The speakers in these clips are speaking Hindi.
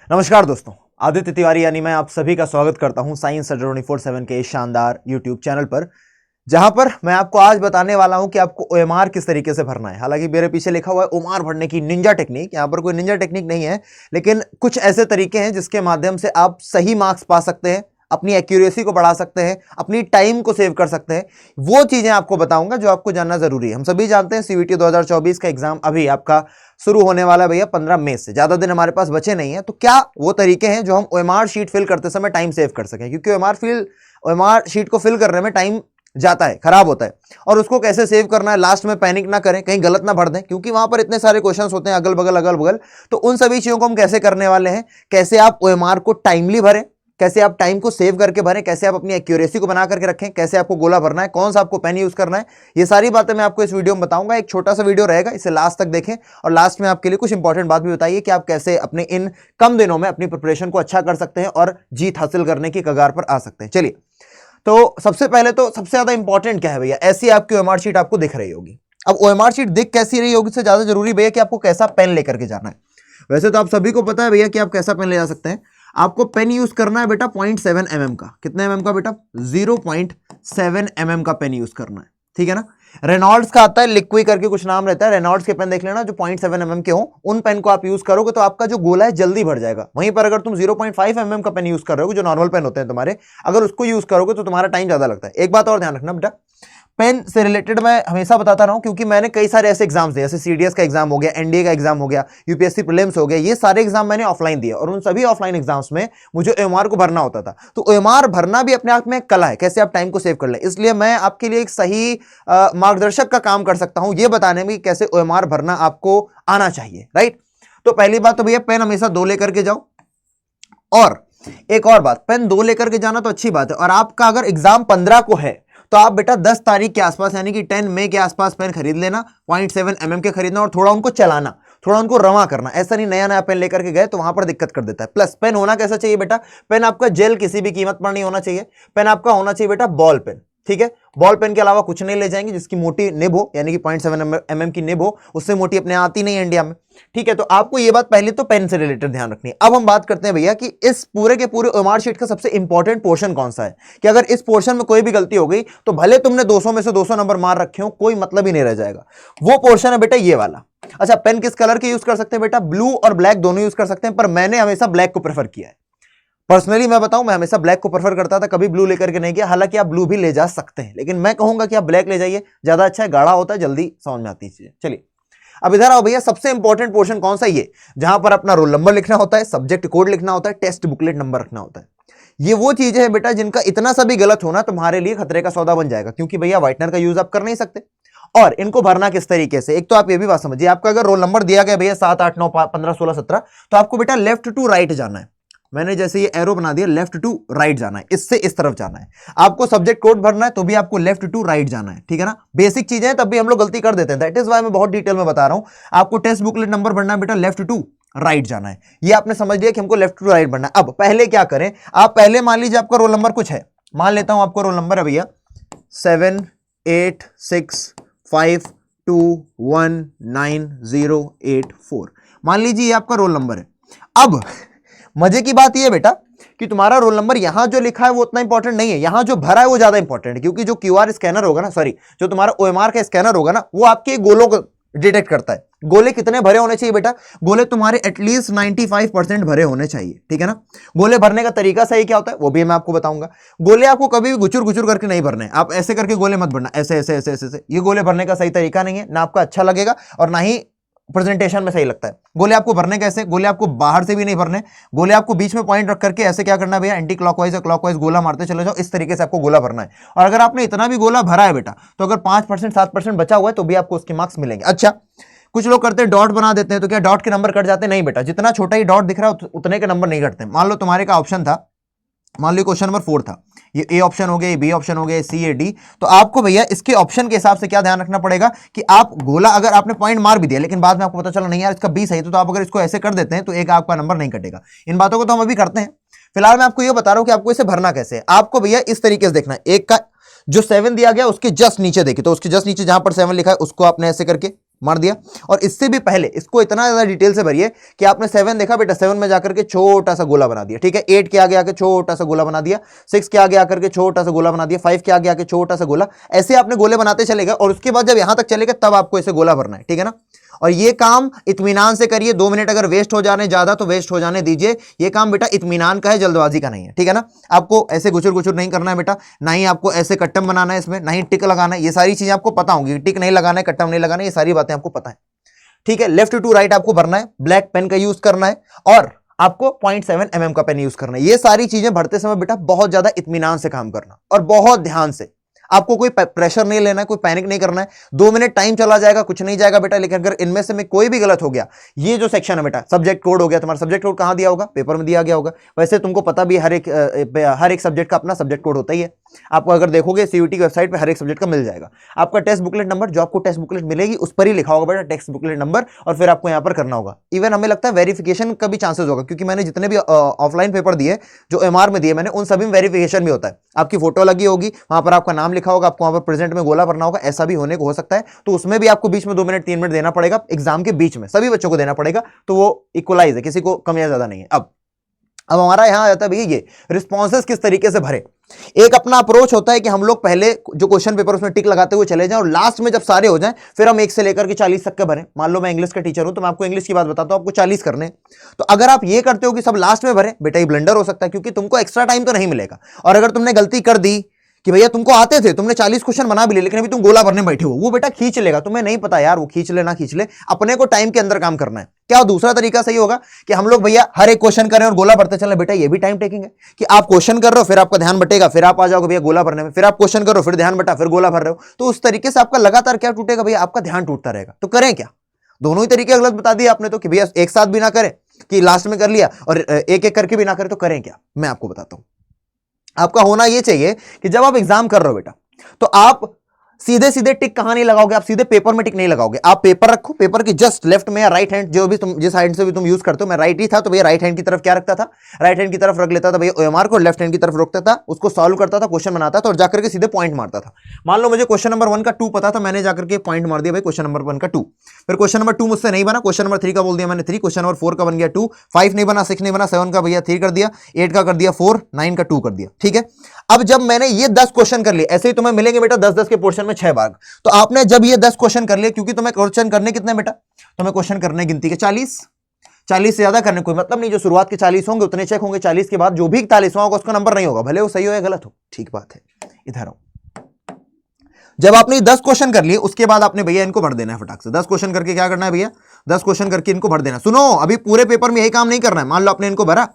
नमस्कार दोस्तों, आदित्य तिवारी यानी मैं आप सभी का स्वागत करता हूं साइंस 24/7 के इस शानदार यूट्यूब चैनल पर, जहां पर मैं आपको आज बताने वाला हूं कि आपको ओएमआर किस तरीके से भरना है। हालांकि मेरे पीछे लिखा हुआ है ओएमआर भरने की निंजा टेक्निक। यहां पर कोई निंजा टेक्निक नहीं है, लेकिन कुछ ऐसे तरीके हैं जिसके माध्यम से आप सही मार्क्स पा सकते हैं, अपनी एक्यूरेसी को बढ़ा सकते हैं, अपनी टाइम को सेव कर सकते हैं। वो चीजें आपको बताऊंगा जो आपको जानना जरूरी है। हम सभी जानते हैं सीवीटी 2024 का एग्जाम अभी आपका शुरू होने वाला है भैया 15 मई से। ज्यादा दिन हमारे पास बचे नहीं है, तो क्या वो तरीके हैं जो हम ओएमआर शीट फिल करते समय टाइम सेव कर सकें, क्योंकि ओएमआर शीट को फिल करने में टाइम जाता है, खराब होता है। और उसको कैसे सेव करना है, लास्ट में पैनिक ना करें, कहीं गलत ना भर दें, क्योंकि वहां पर इतने सारे क्वेश्चंस होते हैं अगल बगल। तो उन सभी चीजों को हम कैसे करने वाले हैं, कैसे आप ओएमआर को टाइमली भरें, कैसे आप टाइम को सेव करके भरें, कैसे आप अपनी एक्यूरेसी को बना करके रखें, कैसे आपको गोला भरना है, कौन सा आपको पेन यूज करना है, ये सारी बातें मैं आपको इस वीडियो में बताऊंगा। एक छोटा सा वीडियो रहेगा, इसे लास्ट तक देखें और लास्ट में आपके लिए कुछ इंपॉर्टेंट बात भी बताइए कि आप कैसे अपने इन कम दिनों में अपनी प्रिपरेशन को अच्छा कर सकते हैं और जीत हासिल करने की कगार पर आ सकते हैं। चलिए, तो सबसे पहले तो सबसे ज्यादा इंपॉर्टेंट क्या है भैया, ऐसी आपकी ओएमआर शीट आपको दिख रही होगी। अब ओएमआर शीट दिख कैसी रही होगी, इससे ज्यादा जरूरी भैया कि आपको कैसा पेन लेकर के जाना है। वैसे तो आप सभी को पता है भैया कि आप कैसा पेन ले जा सकते हैं। आपको पेन यूज करना है बेटा 0.7 mm का। कितने mm का बेटा? 0.7 mm का पेन यूज करना है, ठीक है ना। रेनॉल्ड्स का आता है, लिक्वी करके कुछ नाम रहता है, रेनॉल्ड्स के पेन देख लेना जो 0.7 mm के हो। उन पेन को आप यूज करोगे तो आपका जो गोला है जल्दी भर जाएगा। वहीं पर अगर तुम 0.5 mm का पेन यूज कर रहे हो, जो नॉर्मल पेन होते हैं तुम्हारे, अगर उसको यूज करोगे तो तुम्हारा टाइम ज्यादा लगता है। एक बात और ध्यान रखना बेटा, पेन से रिलेटेड मैं हमेशा बताता रहा हूं, क्योंकि मैंने कई सारे ऐसे एग्जाम्स दिए, जैसे सीडीएस का एग्जाम हो गया, एनडीए का एग्जाम हो गया, यूपीएससी प्रीलिम्स हो गया, ये सारे एग्जाम मैंने ऑफलाइन दिए और उन सभी ऑफलाइन एग्जाम्स में मुझे ओएमआर को भरना होता था। तो ओएमआर भरना भी अपने आप में एक कला है, कैसे आप टाइम को सेव कर लें। इसलिए मैं आपके लिए एक सही मार्गदर्शक का काम कर सकता हूं, ये बताने में कि कैसे ओएमआर भरना आपको आना चाहिए, राइट। तो पहली बात तो भैया, पेन हमेशा 2 लेकर के जाओ। और एक और बात, पेन 2 लेकर के जाना तो अच्छी बात है, और आपका अगर एग्जाम 15 को है तो आप बेटा 10 तारीख के आसपास यानी कि 10 मई के आसपास पेन खरीद लेना। 0.7 mm के खरीदना और थोड़ा उनको चलाना, थोड़ा उनको रवा करना। ऐसा नहीं नया नया पेन लेकर के गए तो वहां पर दिक्कत कर देता है। प्लस पेन होना कैसा चाहिए बेटा, पेन आपका जेल किसी भी कीमत पर नहीं होना चाहिए। पेन आपका होना चाहिए बेटा बॉल पेन, ठीक है। बॉल पेन के अलावा कुछ नहीं ले जाएंगे जिसकी मोटी निब हो, यानी कि 0.7 mm की निब हो, उससे मोटी अपने आती नहीं है इंडिया में, ठीक है। तो आपको ये बात पहले तो पेन से रिलेटेड ध्यान रखनी है। अब हम बात करते हैं भैया कि इस पूरे के पूरे ओएमआर शीट का सबसे इंपॉर्टेंट पोर्शन कौन सा है, कि अगर इस पोर्शन में कोई भी गलती हो गई तो भले तुमने 200 में से 200 नंबर मार रखे हो, कोई मतलब ही नहीं रह जाएगा। वो पोर्शन है बेटा ये वाला। अच्छा, पेन किस कलर के यूज कर सकते हैं बेटा? ब्लू और ब्लैक दोनों यूज कर सकते हैं, पर मैंने हमेशा ब्लैक को प्रेफर किया है। पर्सनली मैं बताऊं, मैं हमेशा ब्लैक को प्रेफर करता था, कभी ब्लू लेकर के नहीं गया। हालांकि आप ब्लू भी ले जा सकते हैं, लेकिन मैं कहूंगा कि आप ब्लैक ले जाइए, ज्यादा अच्छा है, गाढ़ा होता है, जल्दी समझ में आती है चीजें। चलिए, अब इधर आओ भैया, सबसे इंपॉर्टेंट पोर्शन कौन सा? ये जहां पर अपना रोल नंबर लिखना होता है, सब्जेक्ट कोड लिखना होता है, टेस्ट बुकलेट नंबर रखना होता है। ये वो चीजें हैं बेटा जिनका इतना सा भी गलत होना तुम्हारे लिए खतरे का सौदा बन जाएगा, क्योंकि भैया व्हाइटनर का यूज आप कर नहीं सकते। और इनको भरना किस तरीके से, एक तो आप ये भी बात समझिए, आपका अगर रोल नंबर दिया गया भैया 7, 8, 9, 15, 16, 17, तो आपको बेटा लेफ्ट टू राइट जाना है। मैंने जैसे ये एरो बना दिया, लेफ्ट टू राइट जाना है, इससे इस तरफ जाना है। आपको सब्जेक्ट कोड भरना है तो भी आपको लेफ्ट टू राइट जाना है, ठीक है ना। बेसिक चीजें हैं, तब भी हम लोग गलती कर देते हैं, दैट इज वाई मैं बहुत डिटेल में बता रहा हूं। आपको टेस्ट बुकलेट नंबर भरना है बेटा, लेफ्ट टू राइट जाना है। ये आपने समझ लिया कि हमको लेफ्ट टू राइट भरना है। अब पहले क्या करें, आप पहले मान लीजिए आपका रोल नंबर कुछ है, मान लेता हूं आपका रोल नंबर है भैया 78652198084, मान लीजिए ये आपका रोल नंबर है। अब मजे की बात ये बेटा कि तुम्हारा रोल नंबर यहां जो लिखा है वो उतना इंपॉर्टेंट नहीं है, यहां जो भरा है वो ज्यादा इंपॉर्टेंट है, क्योंकि जो क्यूआर स्कैनर होगा ना, सॉरी, जो तुम्हारा ओएमआर का स्कैनर होगा ना, वो आपके गोलों को डिटेक्ट करता है। गोले कितने भरे होने चाहिए बेटा? गोले तुम्हारे एटलीस्ट 95% भरे होने चाहिए, ठीक है ना। गोले भरने का तरीका सही क्या होता है वो भी मैं आपको बताऊंगा। गोले आपको कभी भी गुचुर गुचुर करके नहीं भरने, आप ऐसे करके गोले मत भरना, ऐसे ऐसे ऐसे ऐसे। ये गोले भरने का सही तरीका नहीं है, ना आपका अच्छा लगेगा और ना ही प्रेजेंटेशन में सही लगता है। गोले आपको भरने कैसे, गोले आपको बाहर से भी नहीं भरने, गोले आपको बीच में पॉइंट रख करके ऐसे क्या करना है भैया, एंटी क्लॉकवाइज और क्लॉकवाइज गोला मारते चले जाओ, इस तरीके से आपको गोला भरना है। और अगर आपने इतना भी गोला भरा है बेटा, तो अगर 5% 7% बचा हुआ है तो भी आपको उसके मार्क्स मिलेंगे। अच्छा, कुछ लोग करते हैं डॉट बना देते हैं, तो क्या डॉट के नंबर कट जाते हैं? नहीं बेटा, जितना छोटा ही डॉट दिख रहा है उतने के नंबर नहीं कटते। मान लो तुम्हारे का ऑप्शन था, मान लो क्वेश्चन नंबर 4 था, ये ए ऑप्शन हो गया, बी ऑप्शन हो गया, सी, ए, डी, तो आपको भैया इसके ऑप्शन के हिसाब से क्या ध्यान रखना पड़ेगा कि आप गोला अगर आपने पॉइंट मार भी दिया, लेकिन बाद में आपको पता चला नहीं यार इसका बी सही, तो आप अगर इसको ऐसे कर देते हैं तो एक आपका नंबर नहीं कटेगा। इन बातों को तो हम अभी करते हैं, फिलहाल मैं आपको ये बता रहा हूं कि आपको इसे भरना कैसे है। आपको भैया इस तरीके से देखना है, एक का जो 7 दिया गया उसके जस्ट नीचे देखिए, तो उसके जस्ट नीचे जहां पर 7 लिखा है उसको आपने ऐसे करके मार दिया। और इससे भी पहले इसको इतना ज्यादा डिटेल से भरिए कि आपने 7 देखा बेटा, 7 में जाकर के छोटा सा गोला बना दिया, ठीक है। 8 के आगे आके छोटा सा गोला बना दिया, 6 के आगे आकर के छोटा सा गोला बना दिया, 5 के आगे आके छोटा सा गोला, ऐसे आपने गोले बनाते चलेगा और उसके बाद जब यहां तक चलेगा तब आपको ऐसे गोला भरना है, ठीक है ना। और ये काम इत्मीनान से करिए, 2 मिनट अगर वेस्ट हो जाने ज्यादा तो वेस्ट हो जाने दीजिए। ये काम बेटा इत्मीनान का है, जल्दबाजी का नहीं है, ठीक है ना। आपको ऐसे गुचुर गुचुर नहीं करना है बेटा, ना ही आपको ऐसे कट्टम बनाना है इसमें, ना ही टिक लगाना है। ये सारी चीजें आपको पता होंगी, टिक नहीं लगाना है, कट्टम नहीं लगाना है, ये सारी बातें आपको पता है, ठीक है। लेफ्ट टू राइट आपको भरना है, ब्लैक पेन का यूज करना है और आपको 0.7 mm का पेन यूज करना है। ये सारी चीजें भरते समय बेटा बहुत ज्यादा इत्मीनान से काम करना और बहुत ध्यान से। आपको कोई प्रेशर नहीं लेना है, कोई पैनिक नहीं करना है। 2 मिनट टाइम चला जाएगा, कुछ नहीं जाएगा बेटा, लेकिन अगर इनमें से में कोई भी गलत हो गया, ये जो सेक्शन है बेटा सब्जेक्ट कोड हो गया, तुम्हारा सब्जेक्ट कोड कहां दिया होगा, पेपर में दिया गया होगा। वैसे तुमको पता भी हर एक सब्जेक्ट का अपना सब्जेक्ट कोड होता ही है। आपको अगर देखोगे सीयूटी की वेबसाइट पे हर एक सब्जेक्ट का मिल जाएगा। आपका टेस्ट बुकलेट नंबर, जो आपको टेस्ट बुकलेट मिलेगी उस पर ही लिखा होगा बेटा टेस्ट बुकलेट नंबर, और फिर आपको यहाँ पर करना होगा। इवन हमें लगता है वेरिफिकेशन का भी चांसेस होगा, क्योंकि मैंने जितने भी ऑफलाइन पेपर दिए जो एमआर में दिए मैंने, उन सभी में वेरिफिकेशन भी होता है। आपकी फोटो लगी होगी, वहां पर आपका नाम लिखा होगा, आपको वहां पर प्रेजेंट में गोला भरना होगा, ऐसा भी होने को हो सकता है। तो उसमें भी आपको बीच में 2 मिनट 3 मिनट देना पड़ेगा, एग्जाम के बीच में सभी बच्चों को देना पड़ेगा। तो वो इक्वलाइज है, किसी को कम या ज्यादा नहीं है। अब हमारा यहां आ जाता है भैया ये रिस्पॉन्सेस किस तरीके से भरे। एक अपना अप्रोच होता है कि हम लोग पहले जो क्वेश्चन पेपर उसमें टिक लगाते हुए चले जाएं और लास्ट में जब सारे हो जाएं फिर हम 1 से लेकर के 40 तक के भरें। मान लो मैं इंग्लिश का टीचर हूं तो मैं आपको इंग्लिश की बात बताता हूं, आपको 40 करने। तो अगर आप ये करते हो कि सब लास्ट में भरें, बेटा ये ब्लंडर हो सकता है, क्योंकि तुमको एक्स्ट्रा टाइम तो नहीं मिलेगा। और अगर तुमने गलती कर दी कि भैया तुमको आते थे, तुमने 40 क्वेश्चन बना भी लिए, लेकिन अभी तुम गोला भरने बैठे हो, वो बेटा खींच लेगा। तुम्हें नहीं पता यार वो खींच ले ना खींच ले, अपने को टाइम के अंदर काम करना है। क्या दूसरा तरीका सही होगा कि हम लोग भैया हर एक क्वेश्चन करें और गोला भरते चले? बेटा ये भी टाइम टेकिंग है कि आप क्वेश्चन कर रहे हो, फिर आपका ध्यान बटेगा, फिर आप आ जाओगे भैया गोला भरने में, फिर आप क्वेश्चन करो, फिर ध्यान बटा, फिर गोला भर रहे हो। तो उस तरीके से आपका लगातार क्या टूटेगा भैया, आपका ध्यान टूटता रहेगा। तो करें क्या? दोनों ही तरीके गलत बता दिए आपने तो, कि भैया एक साथ भी ना करें कि लास्ट में कर लिया और एक एक करके भी ना करें। तो करें क्या, मैं आपको बताता हूं। आपका होना यह चाहिए कि जब आप एग्जाम कर रहे हो बेटा, तो आप सीधे सीधे टिक कहां नहीं लगाओगे, आप सीधे पेपर में टिक नहीं लगाओगे। आप पेपर रखो, पेपर की जस्ट लेफ्ट में या राइट हैंड, जो भी तुम जिस हैंड से भी तुम यूज करते हो, मैं राइट ही था तो भैया राइट हैंड की तरफ क्या रखता था, राइट हैंड की तरफ रख लेता था भैया ओएमआर को, लेफ्ट हैंड की तरफ रोकता था, उसको सॉल्व करता था, क्वेश्चन बनाता था और जाकर के सीधे पॉइंट मारता था। मान लो मुझे क्वेश्चन नंबर 1 का 2 पता था, मैंने जाकर के पॉइंट मार दिया भाई क्वेश्चन नंबर 1 का 2। फिर क्वेश्चन नंबर 2 मुझसे नहीं बना, क्वेश्चन नंबर 3 का बोल दिया मैंने 3, क्वेश्चन नंबर 4 का बन गया 2, 5 नहीं बना, 6 नहीं बना, 7 का भैया 3 कर दिया, 8 का कर दिया 4, 9 का 2 कर दिया। ठीक है, अब जब मैंने ये 10 क्वेश्चन कर लिए, ऐसे ही तुम्हें मिलेंगे बेटा 10-10 के पोर्शन में 6 भाग। तो आपने जब ये 10 क्वेश्चन कर लिए, क्योंकि तुम्हें क्वेश्चन करने कितने बेटा, तुम्हें क्वेश्चन करने गिनती के 40 से ज्यादा करने कोई मतलब नहीं। जो शुरुआत के 40 होंगे उतने चेक होंगे, 40 के बाद जो भी 41वां होगा उसका नंबर नहीं होगा, भले वो सही हो या गलत हो। ठीक बात है, इधर आओ। जब आपने 10 क्वेश्चन कर लिए उसके बाद आपने भैया इनको भर देना है फटाक से। 10 क्वेश्चन करके क्या करना है भैया, 10 क्वेश्चन करके इनको भर देना। सुनो, अभी पूरे पेपर में यही काम नहीं करना है। मान लो आपने इनको भरा,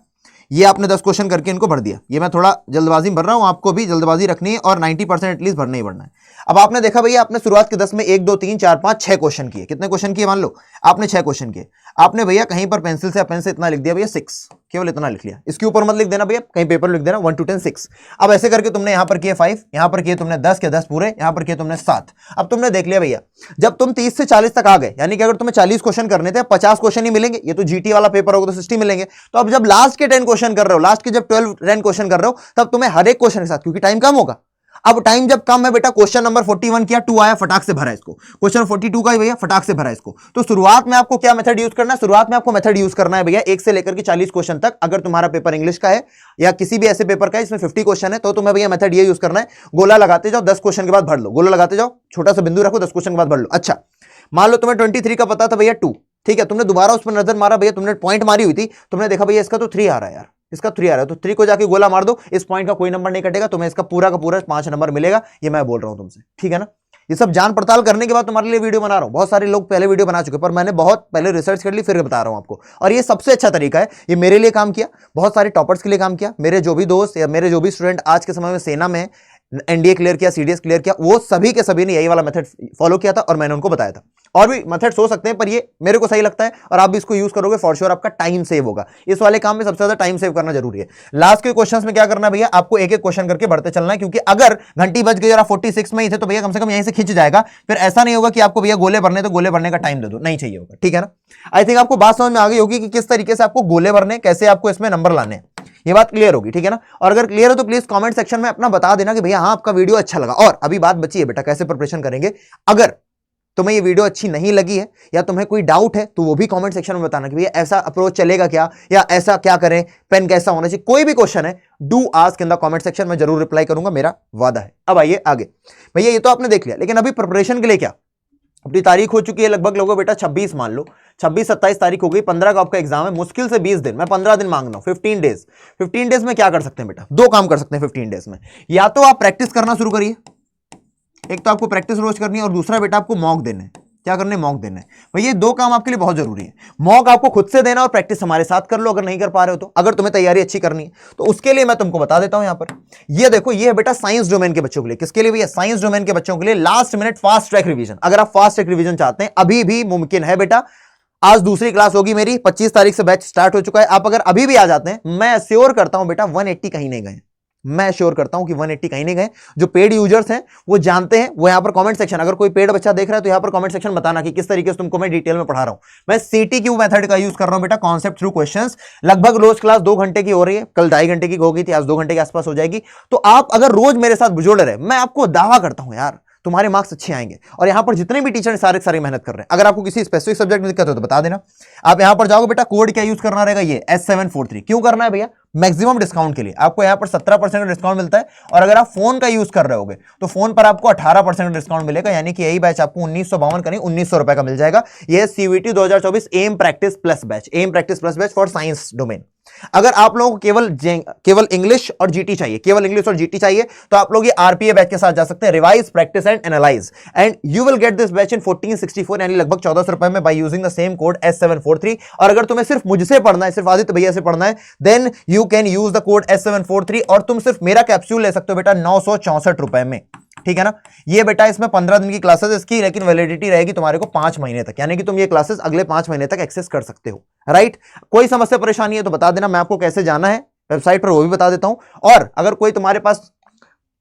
ये आपने 10 क्वेश्चन करके इनको भर दिया। ये मैं थोड़ा जल्दबाजी में भर रहा हूं, आपको भी जल्दबाजी रखनी है और 90% एटलीस्ट भरना ही भरना है। अब आपने देखा भैया, आपने शुरुआत के 10 में 1 2 3 4 5 6 क्वेश्चन किए। कितने क्वेश्चन किए, मान लो आपने 6 क्वेश्चन किए। आपने भैया कहीं पर पेंसिल से या पेन से इतना लिख दिया भैया 6, केवल इतना लिख लिया। इसके ऊपर मत लिख देना भैया, कहीं पेपर लिख देना 1 to 10 6। अब ऐसे करके तुमने यहां पर किए 5, यहां पर किए तुमने 10 के 10 पूरे, यहां पर किए तुमने 7। अब तुमने देख लिया भैया, जब तुम 30 से 40 तक आ गए, यानी कि अगर तुम्हें 40 क्वेश्चन करने थे, 50 क्वेश्चन ही मिलेंगे। ये तो जीटी वाला पेपर होगा तो 60 मिलेंगे। तो अब जब लास्ट के 10 क्वेश्चन कर रहे हो, लास्ट के जब 12 क्वेश्चन कर रहे हो, तब तुम्हें हर एक क्वेश्चन के साथ, क्योंकि टाइम कम होगा। अब टाइम जब कम है बेटा, क्वेश्चन नंबर 41 किया, 2 आया, फटाक से भरा इसको। क्वेश्चन 42 का भैया फटाक से भरा इसको। तो शुरुआत में आपको क्या मेथड यूज करना है, शुरुआत में आपको मेथड यूज करना है भैया 1 से लेकर के 40 क्वेश्चन तक। अगर तुम्हारा पेपर इंग्लिश का है या किसी भी ऐसे पेपर का है इसमें 50 क्वेश्चन है, तो तुम्हें भैया मेथड ये यूज करना है, गोला लगाते जाओ, 10 क्वेश्चन के बाद भर लो, गोला लगाते जाओ, छोटा सा बिंदु रखो, 10 क्वेश्चन के बाद भर लो। अच्छा, मान लो तुम्हें 23 का पता था भैया 2, ठीक है, तुमने दोबारा उस पर नजर मारा भैया, तुमने पॉइंट मारी हुई थी, तुमने देखा भैया इसका तो 3 आ रहा है यार, इसका 3 आ रहा है, तो 3 को जाके गोला मार दो, इस पॉइंट का कोई नंबर नहीं कटेगा, तुम्हें इसका पूरा का पूरा 5 नंबर मिलेगा। ये मैं बोल रहा हूं तुमसे, ठीक है ना। ये सब जान पड़ताल करने के बाद तुम्हारे लिए वीडियो बना रहा हूं। बहुत सारे लोग पहले वीडियो बना चुके, पर मैंने बहुत पहले रिसर्च कर ली, फिर बता रहा हूं आपको। और ये सबसे अच्छा तरीका है, ये मेरे लिए काम किया, बहुत सारे टॉपर्स के लिए काम किया। मेरे जो भी दोस्त या मेरे जो भी स्टूडेंट आज के समय में सेना में एनडीए क्लियर किया, सीडीएस क्लियर किया, वो सभी के सभी ने यही वाला मेथड फॉलो किया था और मैंने उनको बताया था। और भी मेथड्स हो सकते हैं, पर ये मेरे को सही लगता है और आप भी इसको यूज करोगे फॉर श्योर आपका टाइम सेव होगा। इस वाले काम में सबसे ज्यादा टाइम सेव करना जरूरी है। लास्ट के क्वेश्चंस में क्या करना है भैया, आपको एक एक क्वेश्चन करके बढ़ते चलना है, क्योंकि अगर घंटी बज गई और आप 46 में ही थे तो भैया कम से कम यहीं से खिंच जाएगा। फिर ऐसा नहीं होगा कि आपको भैया गोले भरने तो गोले भरने का टाइम दे दो, नहीं चाहिए होगा, ठीक है ना। आई थिंक आपको बात समझ में आ गई होगी कि किस तरीके से आपको गोले भरने, कैसे आपको इसमें नंबर लाने हैं, ये बात क्लियर होगी, ठीक है ना। और अगर क्लियर हो तो प्लीज कमेंट सेक्शन में अपना बता देना कि भैया हाँ आपका वीडियो अच्छा लगा। और अभी बात बची है बेटा, कैसे प्रिपरेशन करेंगे। अगर तुम्हें ये वीडियो अच्छी नहीं लगी है या तुम्हें कोई डाउट है तो वो भी कमेंट सेक्शन में बताना कि भैया ऐसा अप्रोच चलेगा क्या, या ऐसा क्या करें, पेन कैसा होना चाहिए, कोई भी क्वेश्चन है do ask in the comment section में, जरूर रिप्लाई करूंगा, मेरा वादा है। अब आइए आगे। भैया ये तो आपने देख लिया, लेकिन अभी प्रिपरेशन के लिए क्या, अपनी तारीख हो चुकी है लगभग बेटा 26, मान लो 26-27 तारीख हो गई, 15 का आपका एग्जाम है, मुश्किल से 20 दिन, मैं 15 दिन मांग रहा हूं, 15 डेज। 15 डेज में क्या कर सकते हैं बेटा, दो काम कर सकते हैं 15 डेज में। या तो आप प्रैक्टिस करना शुरू करिए, एक तो आपको प्रैक्टिस रोज करनी है और दूसरा बेटा आपको मॉक देना है। क्या करने, मॉक देना है। भैया ये दो काम आपके लिए बहुत जरूरी है। मॉक आपको खुद से देना और प्रैक्टिस हमारे साथ कर लो अगर नहीं कर पा रहे हो तो। अगर तुम्हें तैयारी अच्छी करनी है तो उसके लिए मैं तुमको बता देता हूं यहां पर। ये देखो, ये है बेटा साइंस डोमेन के बच्चों के लिए। किसके लिए भैया, साइंस डोमेन के बच्चों के लिए last minute fast track revision. अगर आप फास्ट ट्रैक रिवीजन चाहते हैं अभी भी मुमकिन है बेटा। आज दूसरी क्लास होगी मेरी, 25 तारीख से बैच स्टार्ट हो चुका है। आप अगर अभी भी आ जाते हैं, मैं श्योर करता हूं बेटा 180 कहीं नहीं गए, मैं श्योर करता हूं कि 180 कहीं नहीं गए। जो पेड यूजर्स हैं वो जानते हैं, वो यहां पर कमेंट सेक्शन, अगर कोई पेड बच्चा देख रहा है तो यहां पर कमेंट सेक्शन बताना कि किस तरीके से तुमको मैं डिटेल में पढ़ा रहा हूं। मैं CTQ मेथड का यूज कर रहा हूं बेटा, कॉन्सेप्ट थ्रू क्वेश्चंस। लगभग रोज क्लास 2 घंटे की हो रही है, कल 2.5 घंटे की हो गई थी, आज 2 घंटे के आसपास हो जाएगी। तो आप अगर रोज मेरे साथ जुड़ रहे, मैं आपको दावा करता हूं यार तुम्हारे मार्क्स अच्छे आएंगे। और यहां पर जितने भी टीचर सारे मेहनत कर रहे हैं। अगर आपको किसी स्पेसिफिक सब्जेक्ट में दिक्कत हो तो बता देना। आप यहां पर जाओगे बेटा, कोड क्या यूज करना रहेगा, ये S743। क्यों करना है भैया, मैक्सिमम डिस्काउंट के लिए। आपको यहां पर 17% का डिस्काउंट मिलता है, और अगर आप फोन का यूज कर रहे होगे तो फोन पर आपको 18% डिस्काउंट मिलेगा, यानी कि यही बैच आपको 1952 का नहीं 1900 रुपए का मिल जाएगा। यह CVT 2024 M practice plus batch, M practice plus batch for science domain. अगर आप लोगों को केवल इंग्लिश और जीटी चाहिए, केवल इंग्लिश और जीटी चाहिए, तो आप लोग ये RPA बैच के साथ जा सकते हैं, revise practice and analyse, and you will get this batch in 1464, यानी लगभग 1400 रुपए में, by using the same code S743। और अगर तुम्हें सिर्फ मुझसे पढ़ना है, सिर्फ आदित्य भैया से पढ़ना है, then you can use the code S743 और तुम सिर्फ मेरा कैप्सूल ले सकते हो बेटा 964 रुपए में। ठीक है ना। ये बेटा इसमें 15 दिन की क्लासेस इसकी, लेकिन वैलिडिटी रहेगी तुम्हारे को 5 महीने तक, यानी कि तुम ये क्लासेस अगले 5 महीने तक एक्सेस कर सकते हो। राइट। कोई समस्या परेशानी है तो बता देना, मैं आपको कैसे जाना है वेबसाइट पर वो भी बता देता हूं। और अगर कोई तुम्हारे पास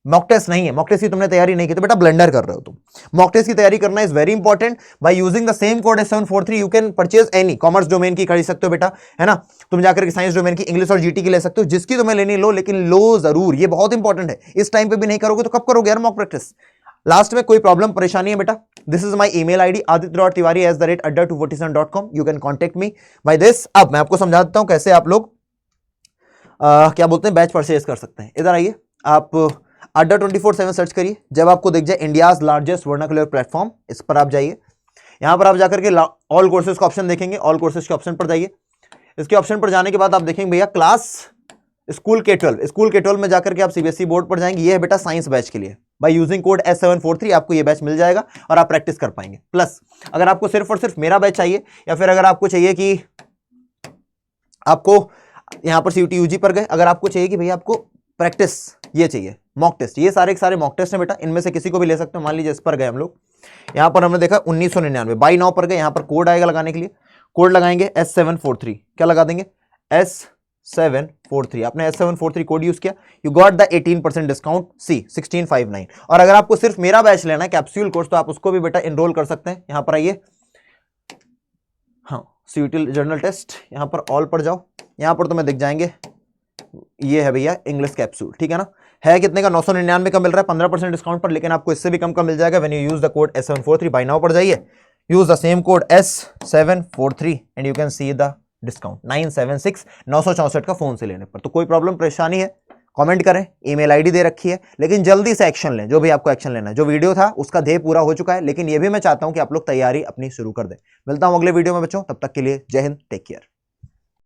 मॉक टेस्ट नहीं है, मॉक टेस्ट की तुमने तैयारी नहीं की, तो बेटा ब्लेंडर कर रहे हो तुम, मॉक टेस्ट की तैयारी करना is very important. By using the same code S743 you can purchase any, commerce domain की खरीद सकते हो बेटा, है ना। तुम जाकर के साइंस डोमेन की, इंग्लिश और जीटी की ले सकते हो, जिसकी तुम्हें लेनी लो, लेकिन लो जरूर, ये बहुत इंपॉर्टेंट है। इस टाइम पे भी नहीं करोगे तो कब करोगे यार मॉक प्रैक्टिस। लास्ट में कोई प्रॉब्लम परेशानी है बेटा, this is my email ID aditya.tiwari@adda247.com, you can contact me by this. अब मैं आपको समझा देता हूं कैसे आप लोग क्या बोलते हैं बैच परचेज कर सकते हैं। इधर आइए, आप अड्डा 24/7 सर्च करिए, जब आपको दिख जाए इंडियाज लार्जेस्ट वर्नाकुलर प्लेटफॉर्म, इस पर आप जाइए। यहां पर आप जाकर के ऑल कोर्सेज का ऑप्शन देखेंगे, ऑल कोर्सेज के ऑप्शन पर जाइए। इसके ऑप्शन पर जाने के बाद आप देखेंगे भैया class school K12, school K12 में जाकर के आप CBSE बोर्ड पर जाएंगे। ये है बेटा साइंस बैच के लिए, बाय यूजिंग कोड S743 आपको ये बैच मिल जाएगा और आप प्रैक्टिस कर पाएंगे। प्लस अगर आपको सिर्फ और सिर्फ मेरा बैच चाहिए, या फिर अगर आपको चाहिए कि आपको यहां पर CUT UG पर गए, अगर आपको चाहिए कि भैया आपको प्रैक्टिस ये चाहिए, मॉक टेस्ट, ये सारे के सारे मॉक टेस्ट हैं बेटा, इनमें से किसी को भी ले सकते हो। मान लीजिए इस पर गए हम लोग, यहां पर हमने देखा 1999, बाय नाउ पर गए, यहां पर कोड आएगा लगाने के लिए, कोड लगाएंगे S743, क्या लगा देंगे S743। आपने S743 कोड यूज किया, यू गॉट द 18% डिस्काउंट, सी 1659। और अगर आपको सिर्फ मेरा बैच लेना है कैप्सूल कोर्स, तो आप उसको भी बेटा एनरोल कर सकते हैं। यहां पर आइए, हाँ CUT जर्नल टेस्ट, यहां पर ऑल पर जाओ, यहां पर तुम्हें दिख जाएंगे, ये है भैया इंग्लिश कैप्सूल। ठीक है ना। है कितने का, 999 का मिल रहा है 15% डिस्काउंट पर, लेकिन आपको इससे भी कम का मिल जाएगा when you use the code S743। Buy now पर जाइए, use the same code S743 and you can see the discount 976, 964 का फोन से लेने पर। तो कोई प्रॉब्लम परेशानी है कमेंट करें, ईमेल ID दे रखी है, लेकिन जल्दी से एक्शन लें, जो भी आपको एक्शन लेना है। जो वीडियो था उसका ध्येय पूरा हो चुका है, लेकिन ये भी मैं चाहता हूं कि आप लोग तैयारी अपनी शुरू कर दें। मिलता हूं अगले वीडियो में बच्चों, तब तक के लिए जय हिंद, टेक केयर।